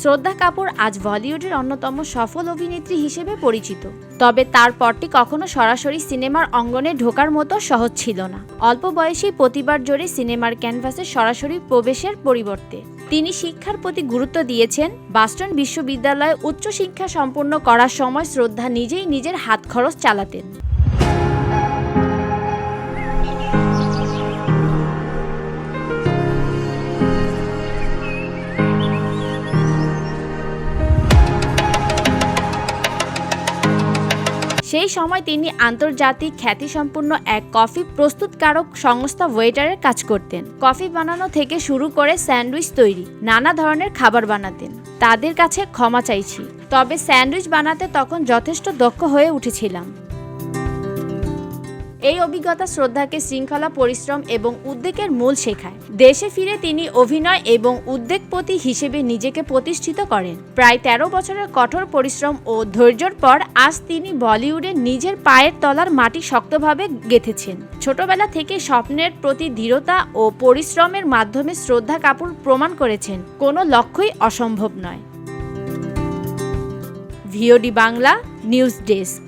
শ্রদ্ধা কাপুর আজ বলিউডের অন্যতম সফল অভিনেত্রী হিসেবে পরিচিত। তবে তার পরটি কখনো সরাসরি সিনেমার অঙ্গনে ঢোকার মতো সহজ ছিল না। অল্প বয়সেই প্রতিবার জোরে সিনেমার ক্যানভাসে সরাসরি প্রবেশের পরিবর্তে তিনি শিক্ষার প্রতি গুরুত্ব দিয়েছেন। বস্টন বিশ্ববিদ্যালয়ে উচ্চশিক্ষা সম্পন্ন করার সময় শ্রদ্ধা নিজেই নিজের হাত খরচ চালাতেন। সেই সময় তিনি আন্তর্জাতিক খ্যাতিসম্পন্ন এক কফি প্রস্তুতকারক সংস্থা ওয়েটারের কাজ করতেন। কফি বানানো থেকে শুরু করে স্যান্ডউইচ তৈরি, নানা ধরনের খাবার বানাতেন। তাদের কাছে ক্ষমা চাইছি, তবে স্যান্ডউইচ বানাতে তখন যথেষ্ট দক্ষ হয়ে উঠেছিলাম। এই অভিজ্ঞতা শ্রদ্ধাকে শৃঙ্খলা, পরিশ্রম এবং উদ্যোগের মূল শেখায়। দেশে ফিরে তিনি অভিনয় এবং উদ্যোগপতি হিসেবে নিজেকে প্রতিষ্ঠিত করেন। প্রায় ১৩ বছরের কঠোর পরিশ্রম ও ধৈর্যের পর আজ তিনি বলিউডে নিজের পায়ের তলার মাটি শক্তভাবে গেঁথেছেন। ছোটবেলা থেকে স্বপ্নের প্রতি দৃঢ়তা ও পরিশ্রমের মাধ্যমে শ্রদ্ধা কাপুর প্রমাণ করেছেন কোনো লক্ষ্যই অসম্ভব নয়। VOD Bangla news desk.